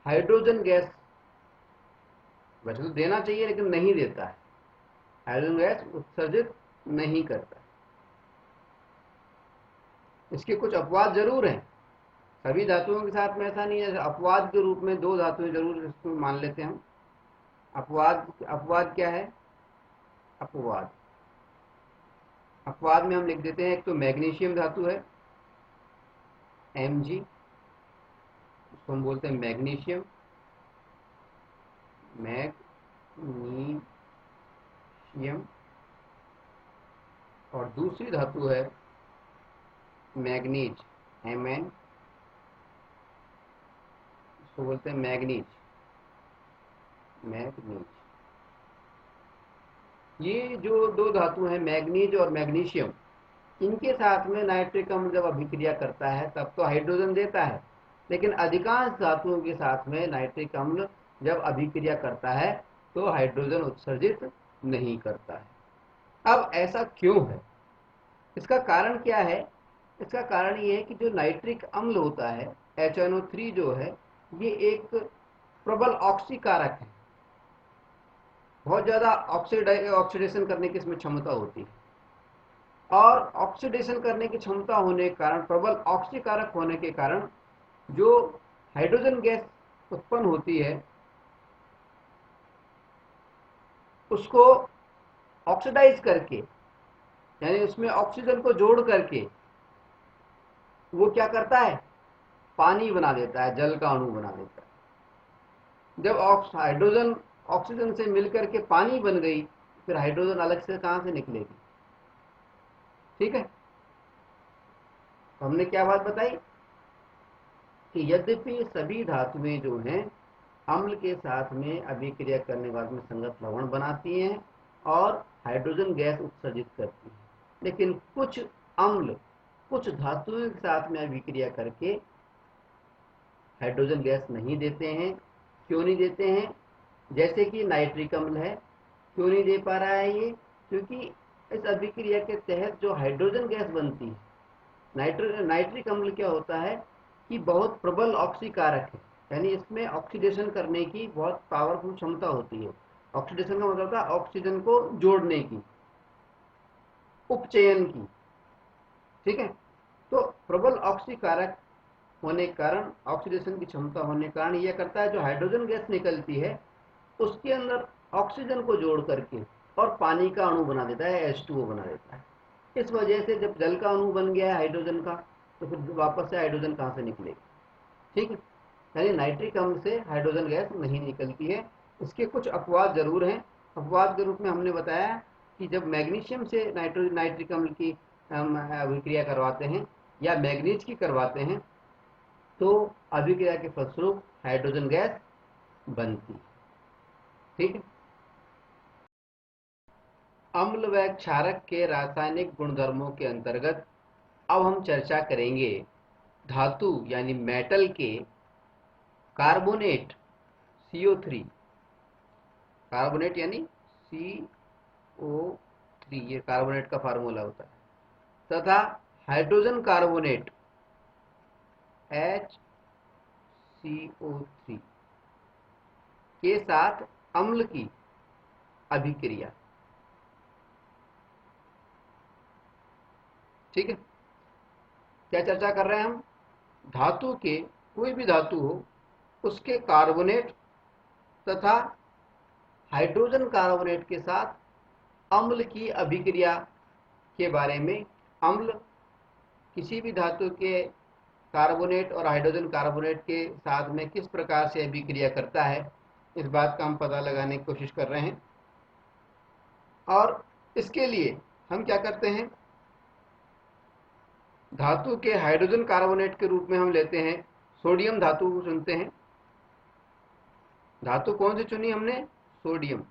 हाइड्रोजन गैस वैसे तो देना चाहिए लेकिन नहीं देता है, हाइड्रोजन गैस उत्सर्जित नहीं करता। इसके कुछ अपवाद जरूर हैं, सभी धातुओं के साथ में ऐसा नहीं है। अपवाद के रूप में दो धातुएं जरूर इसको मान लेते हैं हम। अपवाद क्या है? अपवाद में हम लिख देते हैं, एक तो मैग्नीशियम धातु है Mg, इसको हम बोलते हैं मैग्नीशियम, और दूसरी धातु है मैग्नीज, Mn, इसको बोलते हैं मैग्नीज। ये जो दो धातु हैं मैग्नीज और मैग्नीशियम, इनके साथ में नाइट्रिक अम्ल जब अभिक्रिया करता है तब तो हाइड्रोजन देता है, लेकिन अधिकांश धातुओं के साथ में नाइट्रिक अम्ल जब अभिक्रिया करता है तो हाइड्रोजन उत्सर्जित नहीं करता है। अब ऐसा क्यों है? इसका कारण क्या है? इसका कारण ये है कि जो नाइट्रिक अम्ल होता है HNO3 जो है, ये एक प्रबल ऑक्सीकारक है। बहुत ज्यादा ऑक्सीडेशन करने की इसमें क्षमता होती है, और ऑक्सीडेशन करने की क्षमता होने के कारण, प्रबल ऑक्सीकारक होने के कारण जो हाइड्रोजन गैस उत्पन्न होती है उसको ऑक्सीडाइज करके, यानी उसमें ऑक्सीजन को जोड़ करके वो क्या करता है? पानी बना देता है, जल का अणु बना देता है। जब हाइड्रोजन ऑक्सीजन से मिलकर के पानी बन गई, फिर हाइड्रोजन अलग से कहां से निकलेगी? ठीक है, तो हमने क्या बात बताई कि यद्यपि सभी धातुएं जो हैं अम्ल के साथ में अभिक्रिया करने के बाद में संगत लवण बनाती हैं और हाइड्रोजन गैस उत्सर्जित करती हैं, लेकिन कुछ अम्ल कुछ धातुओं के साथ में अभिक्रिया करके हाइड्रोजन गैस नहीं देते हैं। क्यों नहीं देते हैं? जैसे कि नाइट्रिक अम्ल है, क्यों नहीं दे पा रहा है ये? क्योंकि इस अभिक्रिया के तहत जो हाइड्रोजन गैस बनती है, नाइट्रिक अम्ल क्या होता है कि बहुत प्रबल ऑक्सीकारक है, यानी इसमें ऑक्सीडेशन करने की बहुत पावरफुल क्षमता होती है। ऑक्सीडेशन का मतलब था ऑक्सीजन को जोड़ने की, उपचयन की। ठीक है, तो प्रबल ऑक्सीकारक होने के कारण, ऑक्सीडेशन की क्षमता होने के कारण यह करता है जो हाइड्रोजन गैस निकलती है उसके अंदर ऑक्सीजन को जोड़ करके और पानी का अणु बना देता है, H2O बना देता है। इस वजह से जब जल का अणु बन गया है हाइड्रोजन का, तो फिर वापस से हाइड्रोजन कहां से निकलेगी? ठीक है, यानी नाइट्रिक अम्ल से हाइड्रोजन गैस नहीं निकलती है। इसके कुछ अपवाद जरूर हैं। अपवाद के रूप में हमने बताया कि जब मैग्नीशियम से नाइट्रिक अम्ल की अभिक्रिया करवाते हैं या मैग्नीज की करवाते हैं तो अभिक्रिया के फलस्वरूप हाइड्रोजन गैस बनती है। ठीक है, अम्ल व क्षारक के रासायनिक गुणधर्मों के अंतर्गत अब हम चर्चा करेंगे धातु यानी मेटल के कार्बोनेट CO3, कार्बोनेट यानी CO3, ये कार्बोनेट का फार्मूला होता है, तथा हाइड्रोजन कार्बोनेट HCO3 के साथ अम्ल की अभिक्रिया। ठीक है, क्या चर्चा कर रहे हैं हम? धातु के, कोई भी धातु हो, उसके कार्बोनेट तथा हाइड्रोजन कार्बोनेट के साथ अम्ल की अभिक्रिया के बारे में। अम्ल किसी भी धातु के कार्बोनेट और हाइड्रोजन कार्बोनेट के साथ में किस प्रकार से अभिक्रिया करता है, इस बात का हम पता लगाने की कोशिश कर रहे हैं। और इसके लिए हम क्या करते हैं, धातु के हाइड्रोजन कार्बोनेट के रूप में हम लेते हैं सोडियम धातु को चुनते हैं। धातु कौन सी चुनी हमने? सोडियम।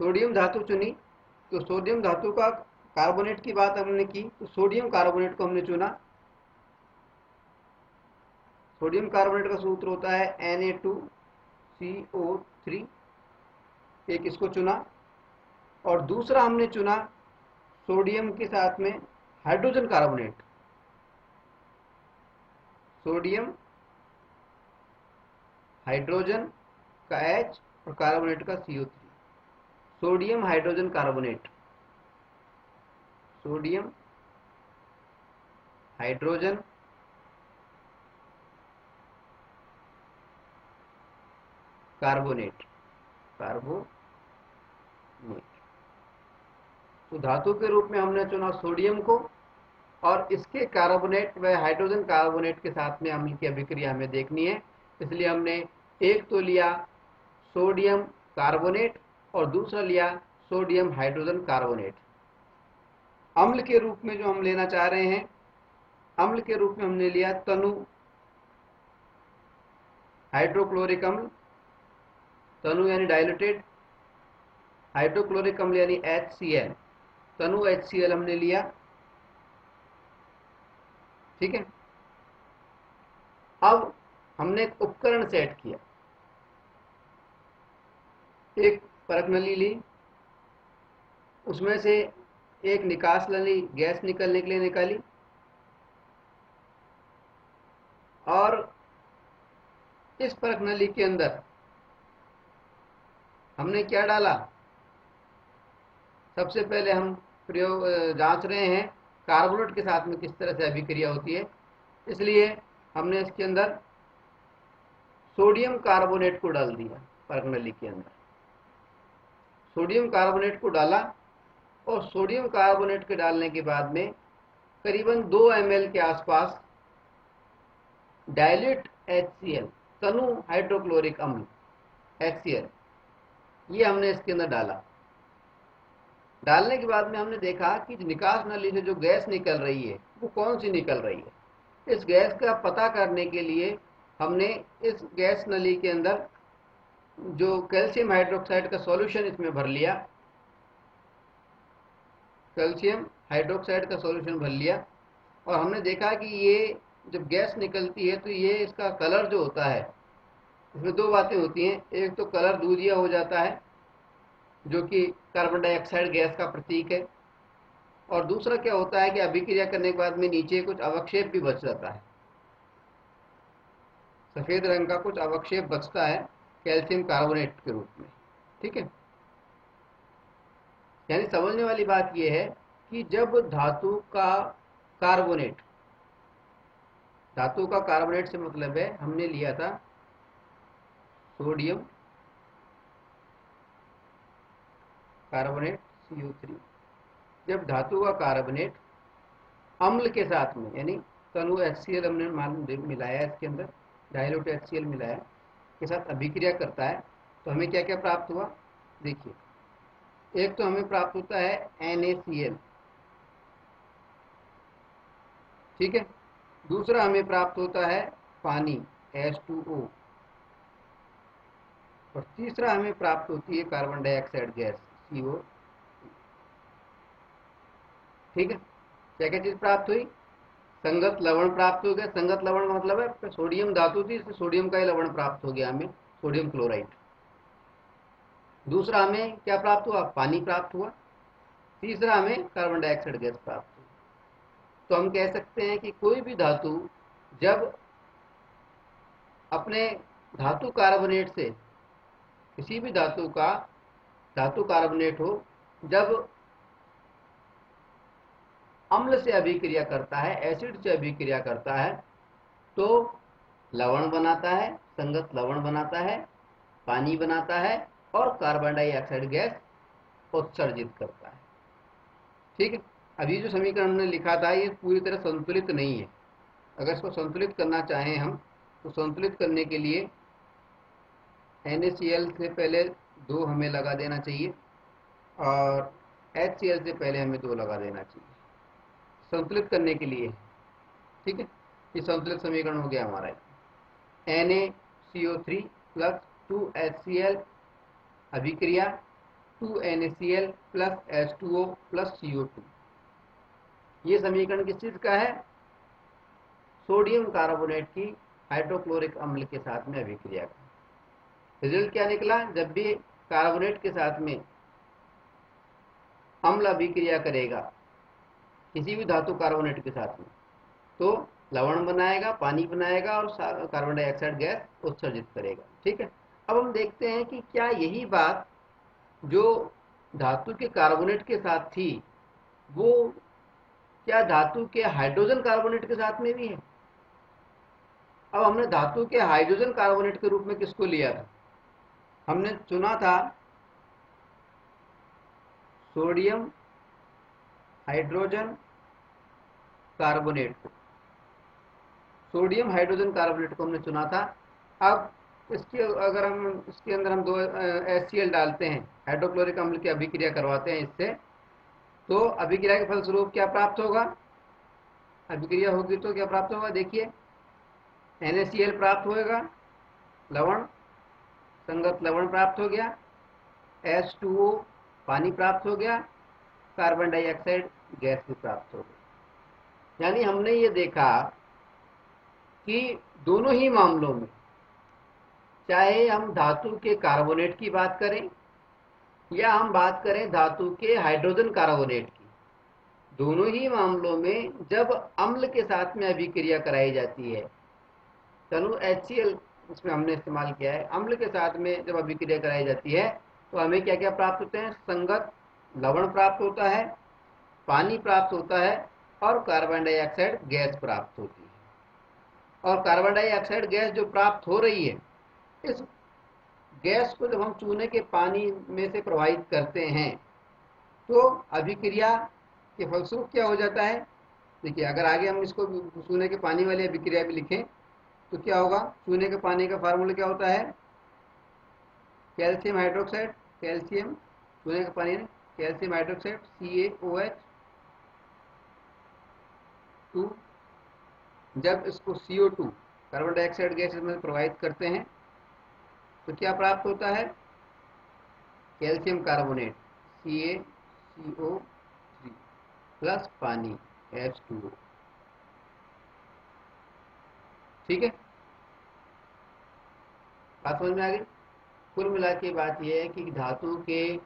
सोडियम धातु चुनी, तो सोडियम धातु का कार्बोनेट की बात हमने की, तो सोडियम कार्बोनेट को हमने चुना। सोडियम कार्बोनेट का सूत्र होता है Na2CO3, एक इसको चुना। और दूसरा हमने चुना सोडियम के साथ में हाइड्रोजन कार्बोनेट, सोडियम हाइड्रोजन का H और कार्बोनेट का CO3, sodium hydrogen carbonate, sodium hydrogen carbonate, तो धातु के रूप में हमने चुना सोडियम को, और इसके कार्बोनेट व हाइड्रोजन कार्बोनेट के साथ में अम्ल की अभिक्रिया हमें देखनी है। इसलिए हमने एक तो लिया सोडियम कार्बोनेट और दूसरा लिया सोडियम हाइड्रोजन कार्बोनेट। अम्ल के रूप में जो हम लेना चाह रहे हैं, अम्ल के रूप में हमने लिया तनु हाइड्रोक्लोरिक अम्ल, तनु यानी डाइल्यूटेड, हाइड्रोक्लोरिक अम्ल यानी HCl, तनु HCl हमने लिया। ठीक है, अब हमने एक उपकरण सेट किया, एक परख नली ली, उसमें से एक निकास नली गैस निकलने के लिए निकाली, और इस परख नली के अंदर हमने क्या डाला? सबसे पहले हम प्रयोग जांच रहे हैं कार्बोनेट के साथ में किस तरह से अभिक्रिया होती है, इसलिए हमने इसके अंदर सोडियम कार्बोनेट को डाल दिया। परख नली के अंदर सोडियम कार्बोनेट को डाला, और सोडियम कार्बोनेट के डालने के बाद में करीबन 2 ml के आसपास डाइल्यूट HCl, तनु हाइड्रोक्लोरिक अम्ल HCl, ये हमने इसके अंदर डाला। डालने के बाद में हमने देखा कि निकास नली से जो गैस निकल रही है वो कौन सी निकल रही है। इस गैस का पता करने के लिए हमने इस गैस नली के अंदर जो कैल्शियम हाइड्रोक्साइड का सॉल्यूशन इसमें भर लिया, कैल्शियम हाइड्रोक्साइड का सॉल्यूशन भर लिया, और हमने देखा कि ये जब गैस निकलती है तो ये इसका कलर जो होता है, इसमें 2 बातें होती हैं। एक तो कलर दूधिया हो जाता है, जो कि कार्बन डाइऑक्साइड गैस का प्रतीक है, और दूसरा क्या होता है कि अभिक्रिया करने के बाद में नीचे कुछ अवक्षेप भी बच जाता है, सफेद रंग का कुछ अवक्षेप बचता है कैल्शियम कार्बोनेट के रूप में। ठीक है, यानी समझने वाली बात यह है कि जब धातु का कार्बोनेट, धातु का कार्बोनेट से मतलब है हमने लिया था सोडियम कार्बोनेट CO3, जब धातु का कार्बोनेट अम्ल के साथ में यानी तनु HCl हमने मिलाया, इसके अंदर डाइल्यूट HCl मिलाया के साथ अभिक्रिया करता है, तो हमें क्या क्या प्राप्त हुआ? देखिए, एक तो हमें प्राप्त होता है NaCl, ठीक है। दूसरा हमें प्राप्त होता है पानी H2O, और तीसरा हमें प्राप्त होती है कार्बन डाइऑक्साइड गैस CO। ठीक है, क्या क्या चीज प्राप्त हुई? संगत लवण प्राप्त हो गया। संगत लवण का मतलब है सोडियम धातु थी, इससे सोडियम का ही लवण प्राप्त हो गया हमें, सोडियम क्लोराइड। दूसरा हमें क्या प्राप्त हुआ? पानी प्राप्त हुआ। तीसरा हमें कार्बन डाइऑक्साइड गैस प्राप्त हुई। तो हम कह सकते हैं कि कोई भी धातु जब अपने धातु कार्बोनेट से, किसी भी धातु का धातु कार्बोनेट हो, जब अम्ल से अभिक्रिया करता है, एसिड से अभिक्रिया करता है, तो लवण बनाता है, संगत लवण बनाता है, पानी बनाता है और कार्बन डाइऑक्साइड गैस उत्सर्जित करता है। ठीक है, अभी जो समीकरण हमने लिखा था ये पूरी तरह संतुलित नहीं है। अगर इसको संतुलित करना चाहें हम, तो संतुलित करने के लिए NaCl से पहले 2 हमें लगा देना चाहिए और HCl से पहले हमें 2 लगा देना चाहिए संतुलित करने के लिए। ठीक है, ये संतुलित समीकरण हो गया हमारा। NaCO3 प्लस 2HCl अभिक्रिया 2NaCl plus H2O plus CO2। ये समीकरण किस चीज का है? सोडियम कार्बोनेट की हाइड्रोक्लोरिक अम्ल के साथ में अभिक्रिया का। रिजल्ट क्या निकला? जब भी कार्बोनेट के साथ में अम्ल अभिक्रिया करेगा, किसी भी धातु कार्बोनेट के साथ में, तो लवण बनाएगा, पानी बनाएगा और कार्बन डाइऑक्साइड गैस उत्सर्जित करेगा। ठीक है, अब हम देखते हैं कि क्या यही बात जो धातु के कार्बोनेट के साथ थी, वो क्या धातु के हाइड्रोजन कार्बोनेट के साथ में भी है? अब हमने धातु के हाइड्रोजन कार्बोनेट के रूप में किसको लिया था? हमने चुना था सोडियम हाइड्रोजन कार्बोनेट को। सोडियम हाइड्रोजन कार्बोनेट को हमने चुना था। अब इसके अगर हम इसके अंदर हम 2 HCl डालते हैं, हाइड्रोक्लोरिक अम्ल की अभिक्रिया करवाते हैं इससे, तो अभिक्रिया के फलस्वरूप क्या प्राप्त होगा? अभिक्रिया होगी तो क्या प्राप्त होगा? देखिए, NaCl प्राप्त होगा, लवण, संगत लवण प्राप्त हो गया, H2O पानी प्राप्त हो गया, कार्बन डाइऑक्साइड गैस भी प्राप्त हो गई। यानी हमने ये देखा कि दोनों ही मामलों में, चाहे हम धातु के कार्बोनेट की बात करें या हम बात करें धातु के हाइड्रोजन कार्बोनेट की, दोनों ही मामलों में जब अम्ल के साथ में अभिक्रिया कराई जाती है, चलो HCl इसमें हमने इस्तेमाल किया है, अम्ल के साथ में जब अभिक्रिया कराई जाती है तो हमें क्या क्या प्राप्त होते हैं? संगत लवण प्राप्त होता है, पानी प्राप्त होता है और कार्बन डाइऑक्साइड गैस प्राप्त होती है। और कार्बन डाइऑक्साइड गैस जो प्राप्त हो रही है, इस गैस को जब हम चूने के पानी में से प्रवाहित करते हैं तो अभिक्रिया के फलस्वरूप क्या हो जाता है? देखिए, अगर आगे हम इसको चूने के पानी वाली अभिक्रिया भी लिखें तो क्या होगा? चूने के पानी का फार्मूला क्या होता है? कैल्शियम हाइड्रोक्साइड, कैल्शियम, चूने का पानी है कैल्शियम हाइड्रोक्साइड CaOH2। जब इसको CO2 कार्बन डाइऑक्साइड गैस में प्रवाहित करते हैं तो क्या प्राप्त होता है? कैल्शियम कार्बोनेट CaCO3 प्लस पानी H2O। ठीक है, बात समझ में आ गई? कुल मिला के बात यह है कि धातु के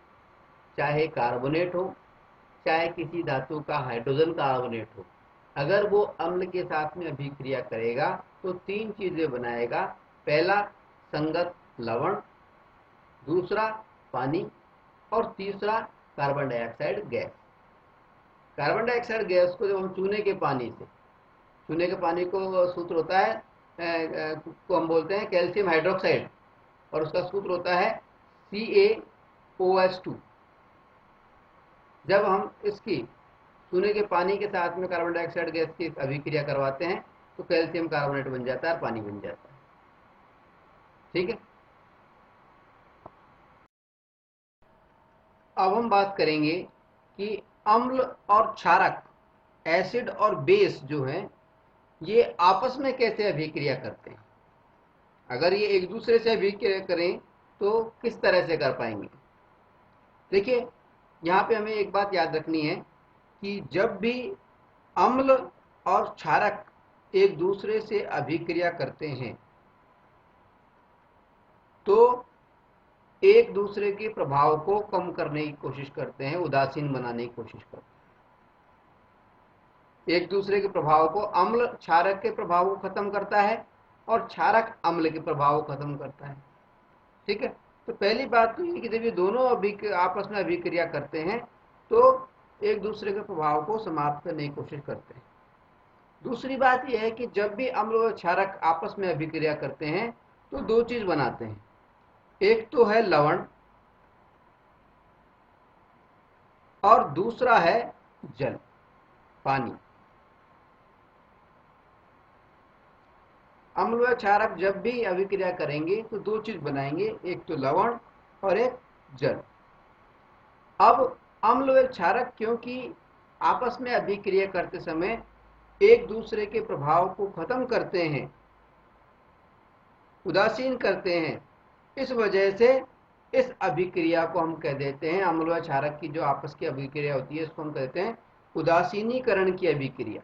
चाहे कार्बोनेट हो, चाहे किसी धातु का हाइड्रोजन कार्बोनेट हो, अगर वो अम्ल के साथ में अभिक्रिया करेगा तो 3 चीजें बनाएगा। पहला संगत लवण, दूसरा पानी और तीसरा carbon dioxide gas. Carbon dioxide gas को जब हम चूने के पानी से, चूने के पानी को सूत्र होता है को हम बोलते हैं कैल्शियम हाइड्रोक्साइड और उसका सूत्र होता है CaOH2। जब हम इसकी चूने के पानी के साथ में कार्बन डाइऑक्साइड गैस की अभिक्रिया करवाते हैं तो कैल्शियम कार्बोनेट बन जाता है, पानी बन जाता है। ठीक है, अब हम बात करेंगे कि अम्ल और क्षारक, एसिड और बेस जो हैं, ये आपस में कैसे अभिक्रिया करते हैं। अगर ये एक दूसरे से अभिक्रिया करें तो किस तरह से कर पाएंगे? देखिए, यहाँ पे हमें एक बात याद रखनी है कि जब भी अम्ल और क्षारक एक दूसरे से अभिक्रिया करते हैं तो एक दूसरे के प्रभाव को कम करने की कोशिश करते हैं, उदासीन बनाने की कोशिश करते हैं। एक दूसरे के प्रभाव को, अम्ल क्षारक के प्रभाव को खत्म करता है और क्षारक अम्ल के प्रभाव को खत्म करता है। ठीक है, तो पहली बात तो ये कि जब ये दोनों आपस में अभिक्रिया करते हैं तो एक दूसरे के प्रभाव को समाप्त करने की कोशिश करते हैं। दूसरी बात यह है कि जब भी अम्ल और क्षारक आपस में अभिक्रिया करते हैं तो दो चीज बनाते हैं, एक तो है लवण और दूसरा है जल, पानी। अम्ल व क्षारक जब भी अभिक्रिया करेंगे तो दो चीज बनाएंगे, एक तो लवण और एक जल। अब अम्ल व क्षारक क्योंकि आपस में अभिक्रिया करते समय एक दूसरे के प्रभाव को खत्म करते हैं, उदासीन करते हैं, इस वजह से इस अभिक्रिया को हम कह देते हैं, अम्ल व क्षारक की जो आपस की अभिक्रिया होती है इसको हम कहते हैं उदासीनीकरण की अभिक्रिया।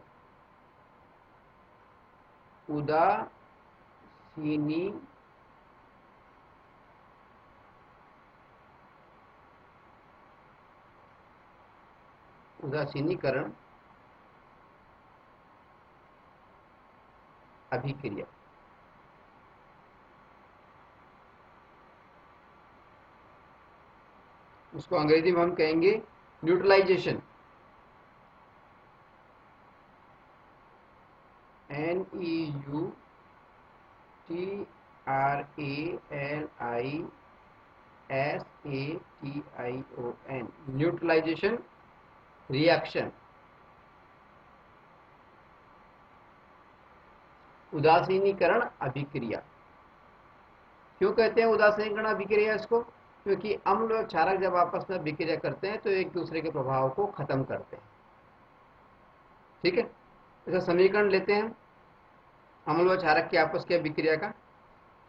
उदासीनीकरण अभिक्रिया। उसको अंग्रेजी में हम कहेंगे न्यूट्रलाइजेशन, NEUTRALISATION, न्यूट्रलाइजेशन रिएक्शन, उदासीनीकरण अभिक्रिया। क्यों कहते हैं उदासीनीकरण अभिक्रिया इसको? क्योंकि अम्ल और क्षारक जब आपस में अभिक्रिया करते हैं तो एक दूसरे के प्रभाव को खत्म करते हैं। ठीक है, इसका समीकरण लेते हैं अम्ल व क्षारक की आपस की अभिक्रिया का।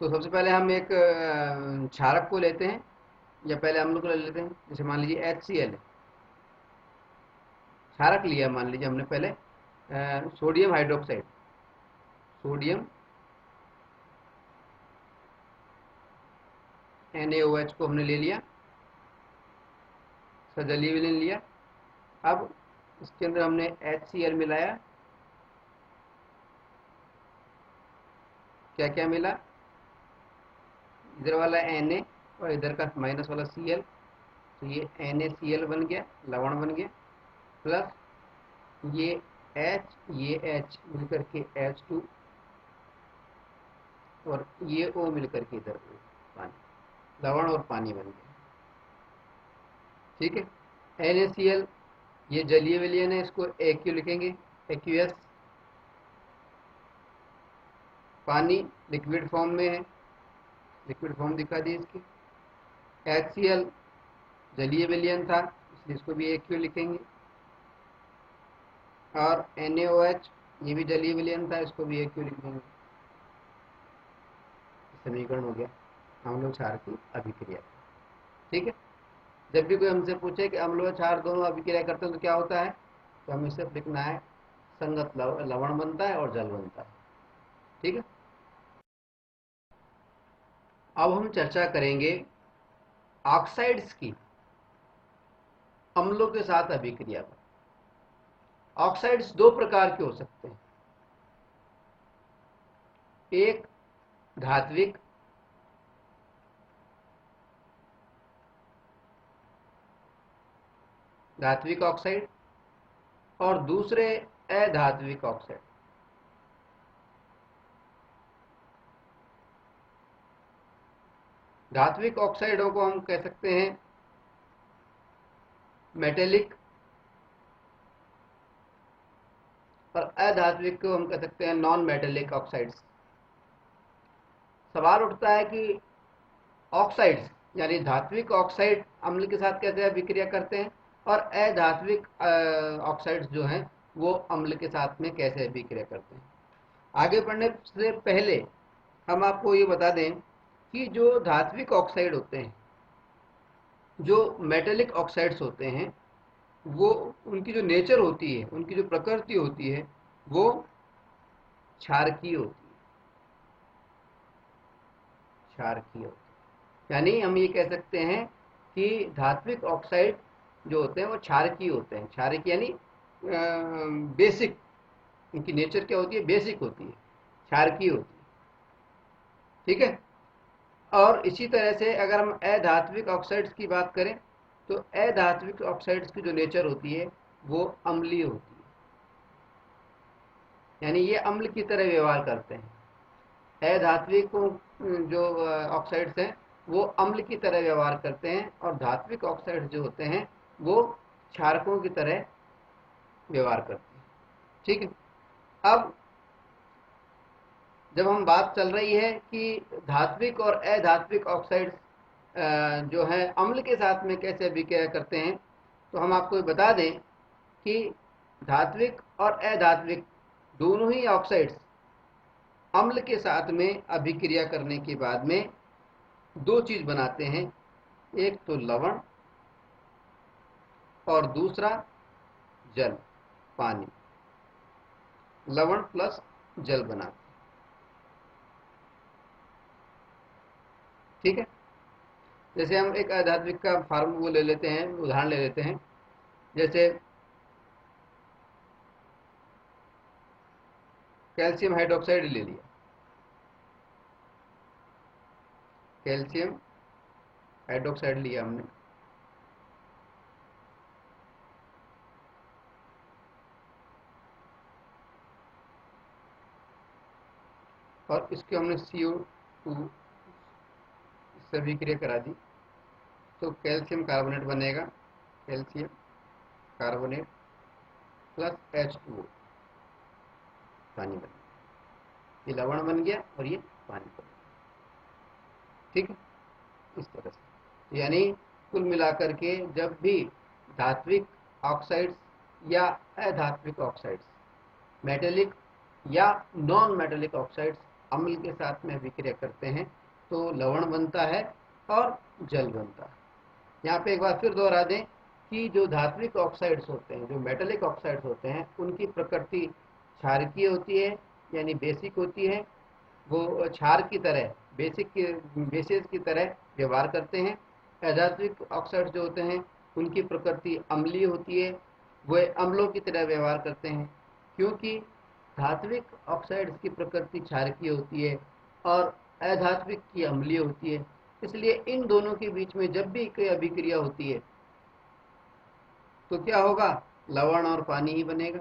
तो सबसे पहले हम एक क्षारक को लेते हैं या पहले अम्ल को ले लेते हैं। जैसे मान लीजिए HCl है, क्षारक लिया मान लीजिए हमने पहले सोडियम हाइड्रोक्साइड, सोडियम NaOH को हमने ले लिया, जलीय विलयन लिया। अब इसके अंदर हमने HCl मिलाया, क्या क्या मिला, इधर वाला Na और इधर का माइनस वाला Cl, तो ये NaCl बन गया, लवण बन गया, प्लस ये H मिलकर के H2 और ये O मिलकर के इधर पानी, लवण और पानी बन गया। ठीक है, NaCl ये जलीय विलयन है, इसको AQ लिखेंगे, AQS। पानी लिक्विड फॉर्म में है, लिक्विड फॉर्म दिखा दी इसकी। HCl जलीय विलयन था इसलिए इसको भी AQ लिखेंगे, और NaOH ये भी जलीय विलयन था, इसको भी AQ लिख देंगे। समीकरण हो गया अम्ल क्षार की अभिक्रिया। ठीक है, जब भी कोई हमसे पूछे कि अम्ल व क्षार दोनों अभिक्रिया करते हैं तो क्या होता है, तो हमें सिर्फ लिखना है संगत लवण बनता है और जल बनता है। ठीक है, अब हम चर्चा करेंगे ऑक्साइड्स की अम्लों के साथ अभिक्रिया पर। ऑक्साइड्स दो प्रकार के हो सकते हैं, एक धात्विक ऑक्साइड और दूसरे अधात्विक ऑक्साइड। धात्विक ऑक्साइडों को हम कह सकते हैं मेटेलिक और अधात्विक को हम कह सकते हैं नॉन मेटेलिक ऑक्साइड्स। सवाल उठता है कि ऑक्साइड्स यानी धात्विक ऑक्साइड अम्ल के साथ कैसे अभिक्रिया करते हैं और अधात्विक ऑक्साइड्स जो हैं वो अम्ल के साथ में कैसे अभिक्रिया करते हैं। आगे बढ़ने से पहले हम आपको ये बता दें कि जो धात्विक ऑक्साइड होते हैं, जो मेटेलिक ऑक्साइड्स होते हैं, वो उनकी जो नेचर होती है, उनकी जो प्रकृति होती है, वो क्षारकीय होती है। क्षारकीय होती है, यानी हम ये कह सकते हैं कि धात्विक ऑक्साइड जो होते हैं वो क्षारकीय होते हैं। क्षारकीय यानी बेसिक, उनकी नेचर क्या होती है, बेसिक होती है, क्षारकीय होती है। ठीक है। और इसी तरह से अगर हम अधात्विक ऑक्साइड्स की बात करें, तो अधात्विक ऑक्साइड्स की जो नेचर होती है वो अम्लीय होती है, यानी ये अम्ल की तरह व्यवहार करते हैं। अधात्विक जो ऑक्साइड्स हैं वो अम्ल की तरह व्यवहार करते हैं, और धात्विक ऑक्साइड्स जो होते हैं वो क्षारकों की तरह व्यवहार करते हैं। ठीक है। अब जब हम बात चल रही है कि धात्विक और अधात्विक ऑक्साइड्स जो है अम्ल के साथ में कैसे अभिक्रिया करते हैं, तो हम आपको बता दें कि धात्विक और अधात्विक दोनों ही ऑक्साइड्स अम्ल के साथ में अभिक्रिया करने के बाद में दो चीज बनाते हैं, एक तो लवण और दूसरा जल, पानी। लवण प्लस जल बनाते हैं। ठीक है। जैसे हम एक अधात्विक का वो ले लेते हैं, उदाहरण ले लेते हैं। जैसे कैल्शियम हाइड्रोक्साइड ले लिया, कैल्शियम हाइड्रोक्साइड लिया हमने, और इसके हमने CO2 से अभिक्रिया करा दी, तो कैल्शियम कार्बोनेट बनेगा। कैल्शियम कार्बोनेट प्लस H2O, पानी बन गया। ये लवण बन गया और ये पानी बन गया। ठीक है। इस तरह से यानी कुल मिलाकर के जब भी धात्विक ऑक्साइड्स या अधात्विक ऑक्साइड्स, मेटेलिक या नॉन मेटेलिक ऑक्साइड्स अम्ल के साथ में अभिक्रिया करते हैं तो लवण बनता है और जल बनता है। यहाँ पे एक बार फिर दोहरा दें कि जो धात्विक ऑक्साइड्स होते हैं, जो मेटेलिक ऑक्साइड्स होते हैं, उनकी प्रकृति क्षारकीय होती है, यानी बेसिक होती है। वो क्षार की तरह, बेसिस की तरह व्यवहार करते हैं। अधात्विक ऑक्साइड्स जो होते हैं उनकी प्रकृति अम्लीय होती है, वे अम्लों की तरह व्यवहार करते हैं। क्योंकि धात्विक ऑक्साइड्स की प्रकृति क्षारकीय होती है और अधात्विक की अम्लीय होती है, इसलिए इन दोनों के बीच में जब भी कोई अभिक्रिया होती है तो क्या होगा, लवण और पानी ही बनेगा।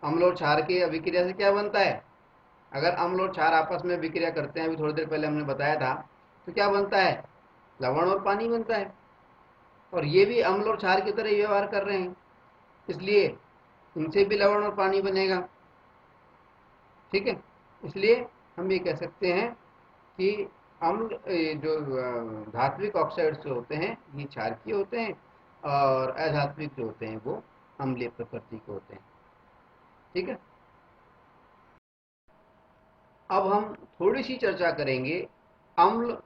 अम्ल और क्षार की अभिक्रिया से क्या बनता है, अगर अम्ल और क्षार आपस में अभिक्रिया करते हैं, अभी थोड़ी देर पहले हमने बताया था, तो क्या बनता है, लवण और पानी बनता है। और ये भी अम्ल और क्षार की तरह व्यवहार कर रहे हैं, इसलिए इनसे भी लवण और पानी बनेगा। ठीक है। इसलिए हम ये कह सकते हैं कि अम्ल जो धात्विक ऑक्साइड्स जो होते हैं ये क्षारकीय होते हैं, और अधात्विक जो होते हैं वो अम्लीय प्रकृति के होते हैं। ठीक है। अब हम थोड़ी सी चर्चा करेंगे अम्ल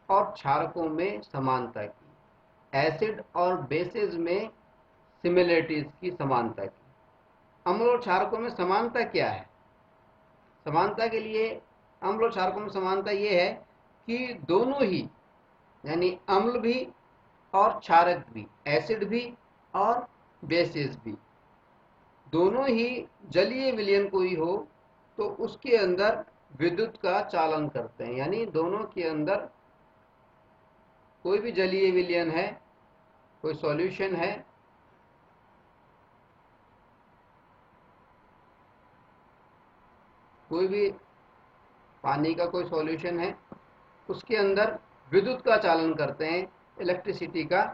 और क्षारकों में समानता की, एसिड और बेसिस में सिमिलरिटीज की, समानता की। अम्ल और क्षारकों में समानता क्या है, समानता के लिए अम्ल और क्षारकों में समानता ये है कि दोनों ही, यानी अम्ल भी और क्षारक भी, एसिड भी और बेसिस भी, दोनों ही जलीय विलयन कोई हो तो उसके अंदर विद्युत का चालन करते हैं। यानी दोनों के अंदर कोई भी जलीय विलयन है, कोई सॉल्यूशन है, कोई भी पानी का कोई सॉल्यूशन है, उसके अंदर विद्युत का चालन करते हैं, इलेक्ट्रिसिटी का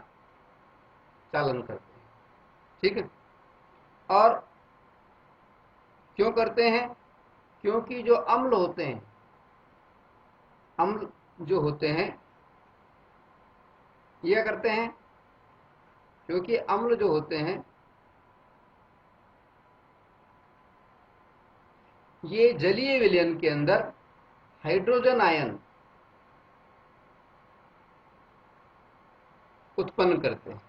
चालन करते हैं। ठीक है। और क्यों करते हैं, क्योंकि जो अम्ल होते हैं, अम्ल जो होते हैं ये करते हैं, क्योंकि अम्ल जो होते हैं ये जलीय विलयन के अंदर हाइड्रोजन आयन उत्पन्न करते हैं।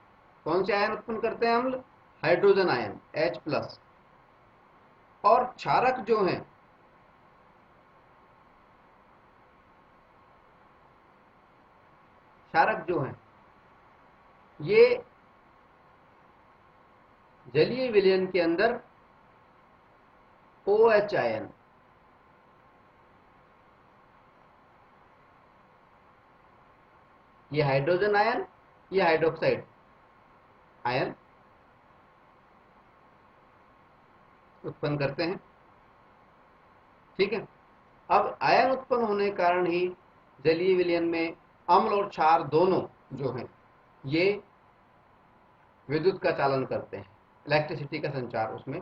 कौन से आयन उत्पन्न करते हैं अम्ल? Hydrogen ion H+। और क्षारक जो हैं, क्षारक जो हैं ये जलीय विलयन के अंदर OH आयन, ये हाइड्रोजन आयन, ये हाइड्रोक्साइड आयन उत्पन्न करते हैं। ठीक है। अब आयन उत्पन्न होने के कारण ही जलीय विलयन में अम्ल और क्षार दोनों जो हैं ये विद्युत का चालन करते हैं, इलेक्ट्रिसिटी का संचार उसमें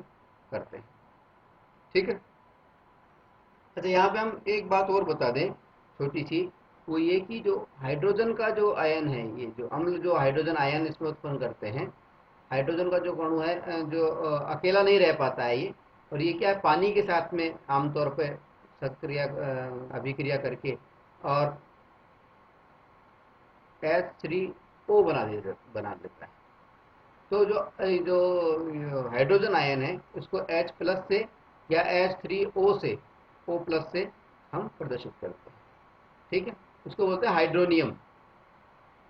करते हैं। ठीक है। अच्छा, यहाँ पे हम एक बात और बता दें छोटी सी, वो ये कि जो हाइड्रोजन का जो आयन है, ये जो अम्ल जो हाइड्रोजन आयन इसमें उत्पन्न करते हैं, हाइड्रोजन का जो अणु है जो अकेला नहीं रह पाता है ये, और ये क्या है, पानी के साथ में आमतौर पे सक्रिया अभिक्रिया करके और H3O बना देता है। तो जो जो हाइड्रोजन आयन है उसको H+ से या H3O से O+ से हम प्रदर्शित करते हैं। ठीक है। उसको बोलते हैं हाइड्रोनियम,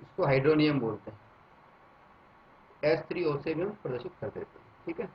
इसको हाइड्रोनियम बोलते हैं। H3O से भी हम प्रदर्शित कर देते हैं। ठीक है।